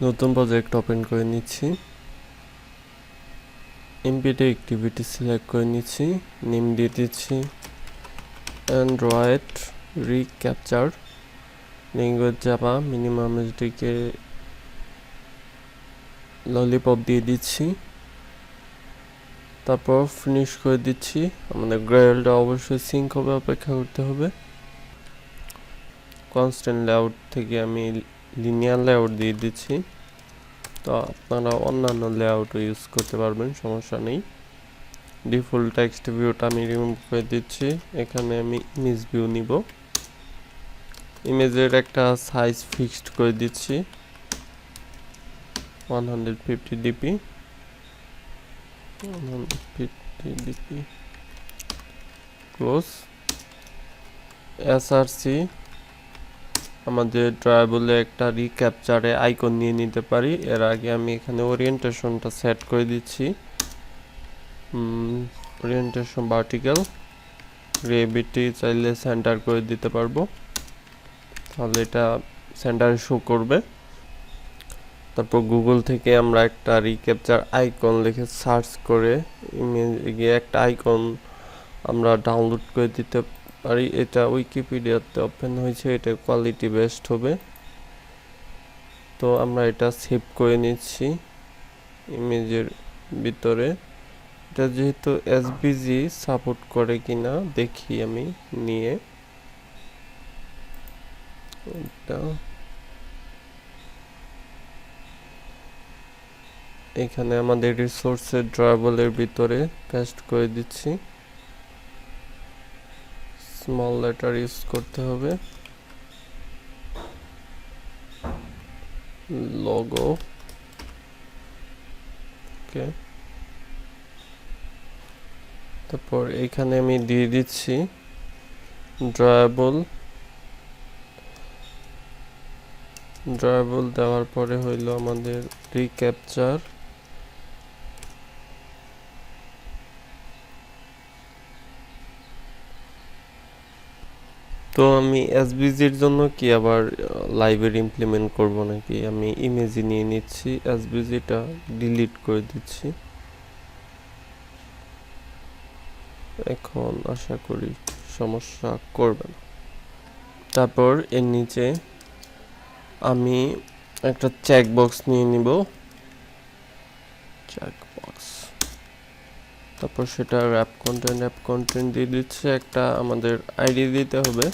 নতুন project open করে নিচ্ছি। এমপিটি অ্যাক্টিভিটি সিলেক্ট করে নিচ্ছি, নেম দিয়ে দিচ্ছি Android recapture, language Java, minimum SDK lollipop দিয়ে দিচ্ছি। তারপর ফিনিশ করে দিচ্ছি। আমাদের গ্রাইলটা অবশ্যই সিঙ্ক হবে, অপেক্ষা করতে হবে। কনস্ট্যান্ট লেআউট থেকে আমি লিনিয়ার লেআউট দিয়ে দিচ্ছি। তো আপনারা অন্যান্য লেআউটও ইউজ করতে পারবেন, সমস্যা নেই। ডিফল্ট টেক্সট ভিউটা আমি রিমুভ করে দিচ্ছি। এখানে আমি ইমেজ ভিউ নিব। ইমেজের একটা সাইজ ফিক্সড করে দিচ্ছি 150 ডিপি। ক্লোজ। এসআরসি আমাদের ড্রাইভলে একটা রিক্যাপচারে আইকন নিয়ে নিতে পারি। এর আগে আমি এখানে ওরিয়েন্টেশনটা সেট করে দিচ্ছি। ওরিয়েন্টেশন ভার্টিক্যাল, গ্রেভিটি চাইলে সেন্টার করে দিতে পারবো, তাহলে এটা সেন্টারে শো করবে। তারপর গুগল থেকে আমরা একটা রিক্যাপচার আইকন লিখে সার্চ করে গিয়ে একটা আইকন আমরা ডাউনলোড করে দিতে পারি। এটা উইকিপিডিয়াতে ওপেন হয়েছে, এটা কোয়ালিটি বেস্ট হবে। তো আমরা এটা সেভ করে নিচ্ছি ইমেজের ভিতরে। এটা যেহেতু এসভিজি সাপোর্ট করে কিনা দেখি আমি নিয়ে। এটা এখানে আমাদের রিসোর্সের ড্রয়াবলের ভিতরে পেস্ট করে দিচ্ছি। স্মল লেটার ইউজ করতে হবে। লোগো, ওকে। তারপর এখানে আমি দিয়ে দিচ্ছি ড্রয়াবল। দেওয়ার পরে হইল আমাদের রিক্যাপচার। তো আমি এসভিজির জন্য কি আবার লাইব্রেরি ইমপ্লিমেন্ট করব নাকি? আমি ইমেজই নিয়ে নিচ্ছি, এসভিজিটা ডিলিট করে দিচ্ছি। এখন আশা করি সমস্যা করবে না। তারপর এর নিচে আমি একটা চেক বক্স নিয়ে নিব, চেক বক্স। তারপর সেটা অ্যাপ কন্টেন্ট দিয়ে দিচ্ছে। একটা আমাদের আইডি দিতে হবে,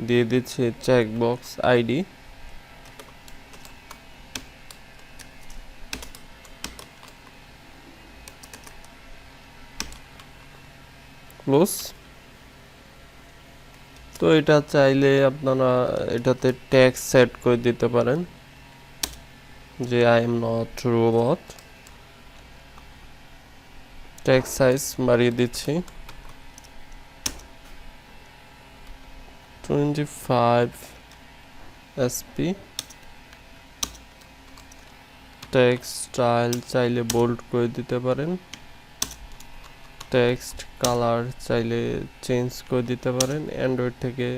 দিয়ে দিচ্ছি চেক বক্স আইডি। ক্লোজ। তো এটা চাইলে আপনারা এটাতে ট্যাক্স সেট করে দিতে পারেন যে I am not robot. Tax size বাড়িয়ে দিচ্ছি 25 SP। টেক্সট স্টাইল চাইলে বোল্ড করে দিতে পারেন। টেক্সট কালার চাইলে চেঞ্জ করে দিতে পারেন। অ্যান্ড্রয়েড থেকে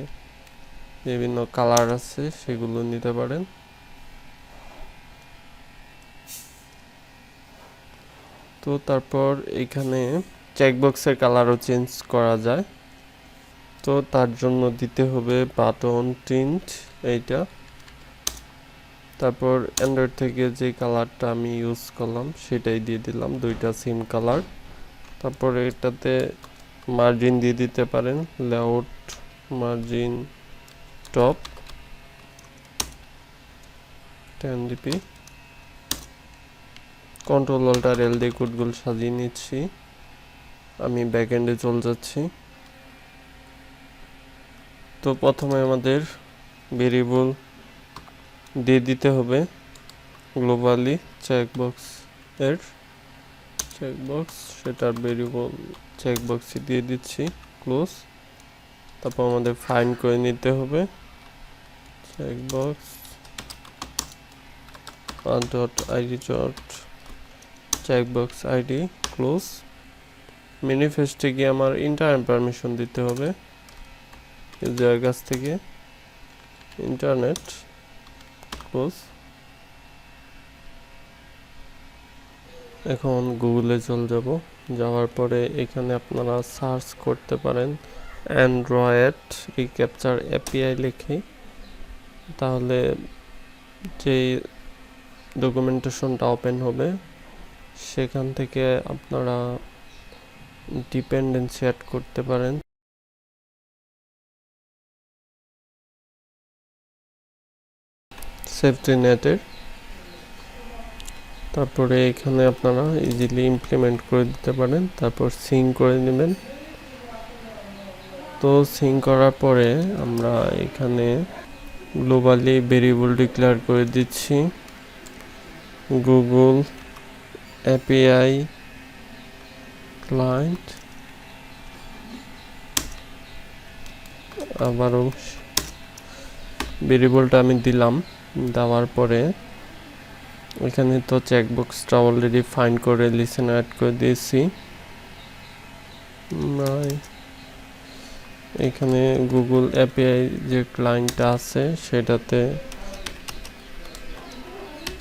বিভিন্ন কালার আছে, সেগুলো নিতে পারেন। তো তারপর এখানে চেকবক্সের কালারও চেঞ্জ করা যায়। তো তার জন্য দিতে হবে বাটন টিন্ট এইটা। তারপর অ্যান্ড্রয়েড থেকে যে কালারটা আমি ইউজ করলাম সেটাই দিয়ে দিলাম, দুইটা সেম কালার। তারপর এটাতে মার্জিন দিয়ে দিতে পারেন, layout margin top 10 dp. Control alt আর এল দিয়ে কোডগুলো সাজিয়ে নিচ্ছি। আমি ব্যাকএন্ডে চলে যাচ্ছি। তো প্রথমে আমাদের ভেরিয়েবল দিয়ে দিতে হবে গ্লোবালি চেকবক্স এর চেকবক্স, সেটার ভেরিয়েবল চেকবক্সে দিয়ে দিচ্ছি। ক্লোজ। তারপর আমাদের ফাইন্ড করে নিতে হবে checkbox dot ID dot checkbox ID. Close. ম্যানিফেস্টে গিয়ে আমার ইন্টারনেট পারমিশন দিতে হবে ইউজারের কাছ থেকে। Internet close. এখন গুগলে চলে যাব, যাওয়ার পরে এখানে আপনারা সার্চ করতে পারেন অ্যান্ড্রয়েড রিক্যাপচার এপিআই লিখে, তাহলে যেই ডকুমেন্টেশনটা ওপেন হবে সেখান থেকে আপনারা ডিপেন্ডেন্সি অ্যাড করতে পারেন। সেফটিনেটের, তারপরে এখানে আপনারা ইজিলি ইমপ্লিমেন্ট করে দিতে পারেন, তারপর সিঙ্ক করে নেবেন। তো সিঙ্ক করার পরে আমরা এখানে গ্লোবালি ভেরিয়েবল ডিক্লেয়ার করে দিচ্ছি গুগল এপিআই ক্লায়েন্ট, আবারও ভেরিয়েবলটা আমি দিলাম। দেওয়ার পরে এখানে তো চেকবক্সটা অলরেডি ফাইন্ড করে লিসেন অ্যাড করে দিয়েছি। এখানে গুগল এপিআই যে ক্লায়েন্টটা আছে সেটাতে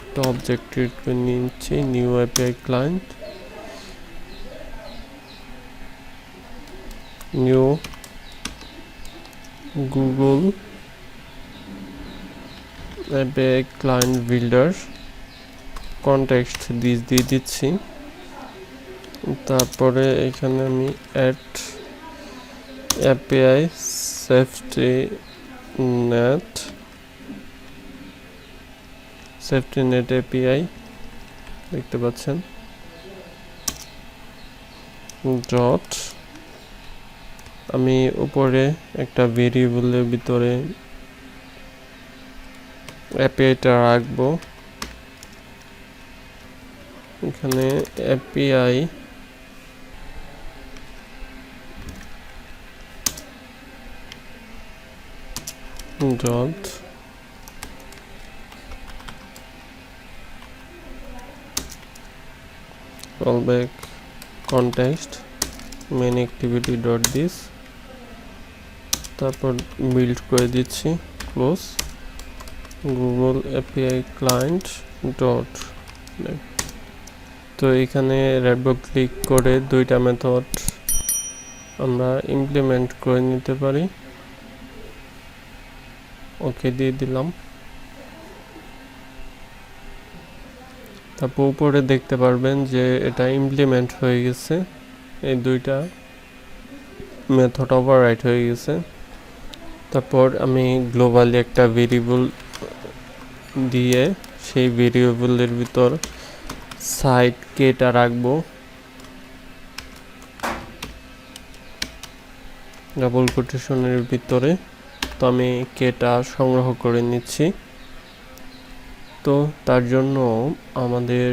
একটা অবজেক্ট ক্রিয়েট করে নিচ্ছি, new API client, new Google API client builder, context this দিয়ে দিচ্ছি। তারপরে এখানে আমি অ্যাড এপিআই সেফটিনেট এপিআই দেখতে পাচ্ছেন ডট, আমি উপরে একটা ভেরিয়েবলের ভিতরে এপিআইটা রাখবো। এখানে API dot callback context main activity dot this, তারপর বিল্ড করে দিচ্ছি close Google API client dot. তো এখানে রেডবক ক্লিক করে দুইটা মেথড আমরা ইমপ্লিমেন্ট করে নিতে পারি। ওকে দিয়ে দিলাম। তারপর উপরে দেখতে পারবেন যে এটা ইমপ্লিমেন্ট হয়ে গেছে, এই দুইটা মেথড ওভাররাইট হয়ে গেছে। তারপর আমি গ্লোবালি একটা ভেরিয়েবল দিয়ে সেই ভেরিয়েবলের ভিতর siteKeyটা রাখবো, ডাবল কোটেশনের ভিতরে। তো আমি কেটা সংগ্রহ করে নিচ্ছি। তো তার জন্য আমাদের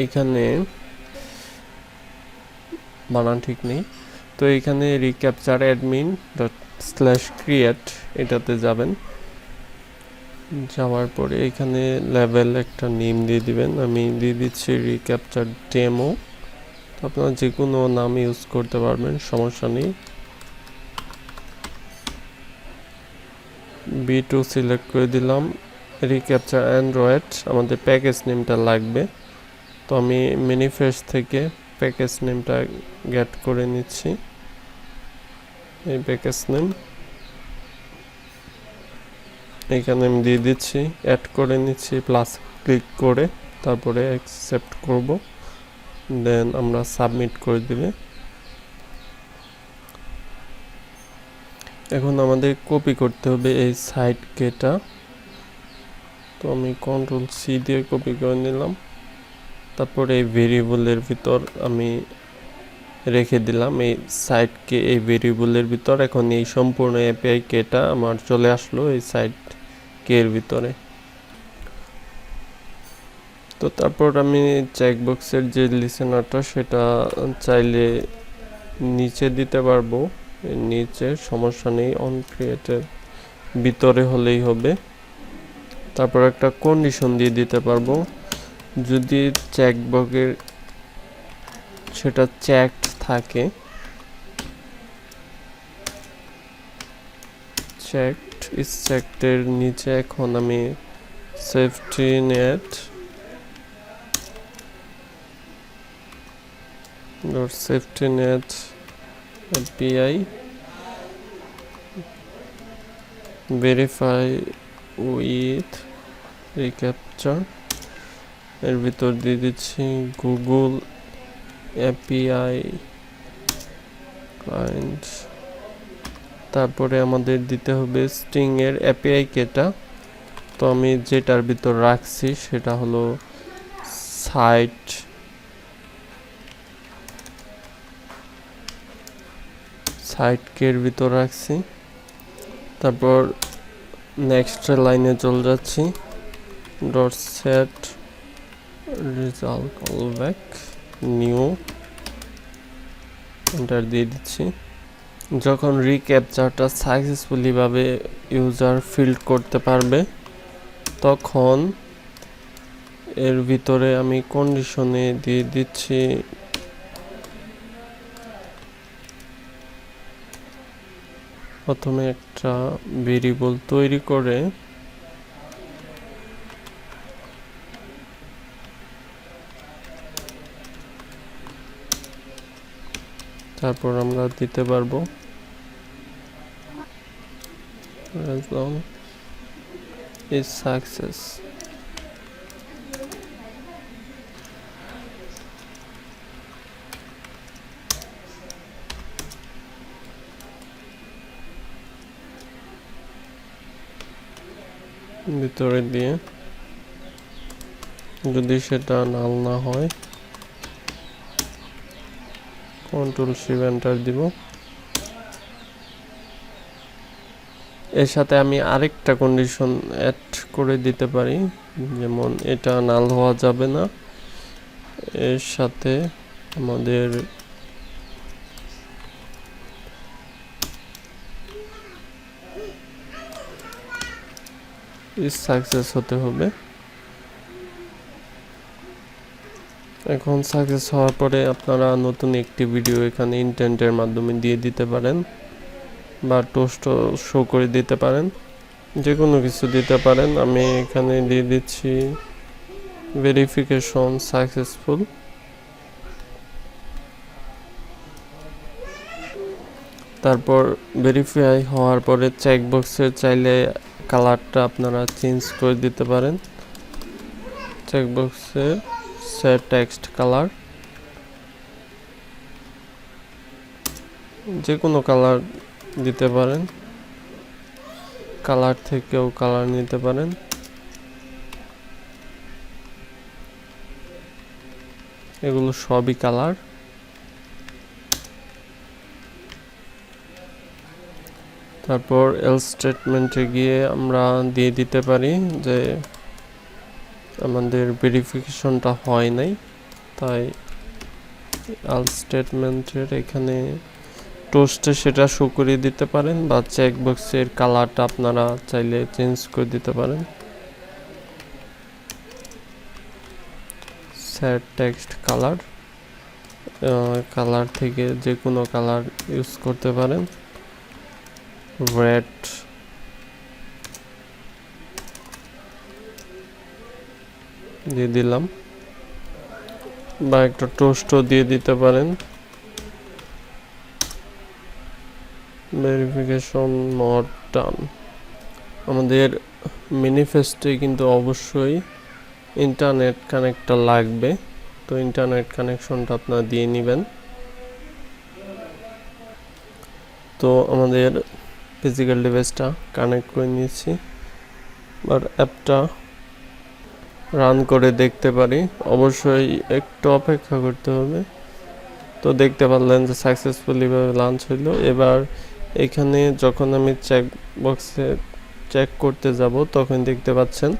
এইখানে বানান ঠিক নেই, তো এইখানে reCAPTCHA admin./create এটাতে যাবেন। যাওয়ার পরে এখানে লেভেল একটা নেম দিয়ে দিবেন, আমি দিয়ে দিচ্ছি reCAPTCHA ডেমো। আপনারা যে কোনো নাম ইউজ করতে পারবেন, সমস্যা নেই। B2 সিলেক্ট করে দিলাম। reCAPTCHA অ্যান্ড্রয়েড আমাদের প্যাকেজ নেমটা লাগবে, তো আমি ম্যানিফেস্ট থেকে প্যাকেজ নেমটা গেট করে নিচ্ছি। এই প্যাকেজ নেম এখানে আমি দিয়ে দিচ্ছি, অ্যাড করে নিচ্ছি প্লাস ক্লিক করে, তারপরে অ্যাকসেপ্ট করব, দেন আমরা সাবমিট করে দিলে। এখন আমাদের কপি করতে হবে এই siteKeyটা, তো আমি Ctrl+C দিয়ে কপি করে নিলাম। তারপরে এই ভেরিয়েবলের ভিতর আমি রেখে দিলাম এই siteKey এই ভেরিয়েবলের ভিতর। এখন এই সম্পূর্ণ এপিআই কেটা আমার চলে আসলো এই siteKey এর ভিতরে। তো তারপর আমি চেকবক্সের যে লিসেনারটা সেটা চাইলে নিচে দিতে পারবো, নিচে সমস্যা নেই, অন ক্রিয়েটের ভিতরে হলেই হবে। তারপর একটা কন্ডিশন দিয়ে দিতে পারবো, যদি চেকবক্সের সেটা চেকড থাকে, চেকড চেকডের নিচে এখন আমি SafetyNet API verify with reCAPTCHA এর ভিতর দিয়ে দিচ্ছি Google API client। তারপরে আমাদের দিতে হবে স্ট্রিং এর API কেটা। তো আমি যেটার ভিতর রাখছি সেটা হলো siteKey এর ভিতর রাখছি। তারপর নেক্সট লাইনে চলে যাচ্ছি dot set result callback new, enter দিয়ে দিচ্ছি। যখন রিক্যাপচাটা সাকসেসফুলি ভাবে ইউজার ফিল করতে পারবে তখন এর ভিতরে আমি কন্ডিশনে দিয়ে দিচ্ছি প্রথমে একটা ভেরিয়েবল তৈরি করে তারপর আমরা দিতে পারবো result is success। ভিতরে দিয়ে যদি সেটা নাল না হয় Ctrl+Shift এন্টার দিব। এর সাথে আমি আরেকটা কন্ডিশন অ্যাড করে দিতে পারি, যেমন এটা নাল হওয়া যাবে না, এর সাথে আমাদের সাকসেস হতে হবে। এখন সাকসেস হওয়ার পরে আপনারা নতুন একটি ভিডিও এখানে ইন্টেন্টের মাধ্যমে দিয়ে দিতে পারেন বা টোস্ট শো করে দিতে পারেন, যে কোনো কিছু দিতে পারেন। আমি এখানে দিয়ে দিচ্ছি ভেরিফিকেশন সাকসেসফুল। তারপর ভেরিফাই হওয়ার পরে চেকবক্সে চাইলে কালারটা আপনারা চেঞ্জ করে দিতে পারেন। চেকবক্সে সেট টেক্সট কালার, যে কোনো কালার দিতে পারেন, কালার থেকেও কালার নিতে পারেন। এগুলো সবই কালার। তারপর এলস স্টেটমেন্টে গিয়ে আমরা দিয়ে দিতে পারি যে আমাদের ভেরিফিকেশনটা হয় নাই, তাই এলস স্টেটমেন্টের এখানে টোস্টে সেটা শো করে দিতে পারেন বা চেকবক্সের কালারটা আপনারা চাইলে চেঞ্জ করে দিতে পারেন। সেট টেক্সট কালার, কালার থেকে যে কোনো কালার ইউজ করতে পারেন। রেড দিয়ে দিলাম বা একটা টোস্টও দিয়ে দিতে পারেন। Verification not done. আমাদের ম্যানিফেস্টে কিন্তু অবশ্যই ইন্টারনেট কানেক্টটা লাগবে, তো ইন্টারনেট কানেকশনটা আপনারা দিয়ে নেবেন। তো আমাদের ফিজিক্যাল ডিভাইসটা কানেক্ট করে নিয়েছি, আর অ্যাপটা রান করে দেখতে পারি। অবশ্যই একটু অপেক্ষা করতে হবে। তো দেখতে পারলেন যে সাকসেসফুলি লঞ্চ হইল। এবার এখানে যখন আমি চেক বক্সে চেক করতে যাব তখন দেখতে পাচ্ছেন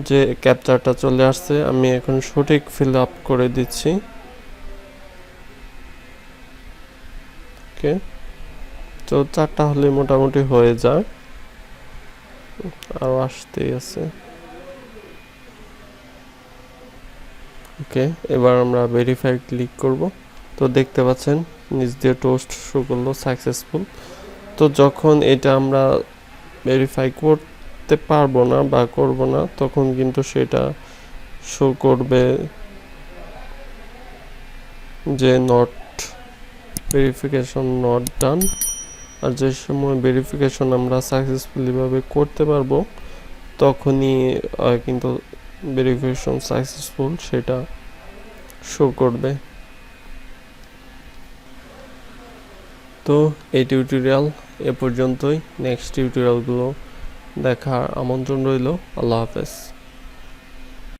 যে ক্যাপচারটা চলে আসছে। আমি এখন সঠিক ফিল আপ করে দিচ্ছি। ওকে, তো 4টা হলে মোটামুটি হয়ে যায়, আরও আসতেই আছে। ওকে, এবার আমরা ভেরিফাই ক্লিক করব। তো দেখতে পাচ্ছেন নিচ দিয়ে টোস্ট শো করলো সাকসেসফুল। তো যখন এটা আমরা ভেরিফাই করতে পারবো না বা করব না, তখন কিন্তু সেটা শো করবে যে নট ভেরিফিকেশন নট ডান। আর যে সময় ভেরিফিকেশন আমরা সাকসেসফুলি ভাবে করতে পারবো তখনই কিন্তু ভেরিফিকেশন সাকসেসফুল সেটা শো করবে। তো এই টিউটোরিয়াল এ পর্যন্তই। নেক্সট টিউটোরিয়ালগুলো দেখার আমন্ত্রণ রইল। আল্লাহ হাফেজ।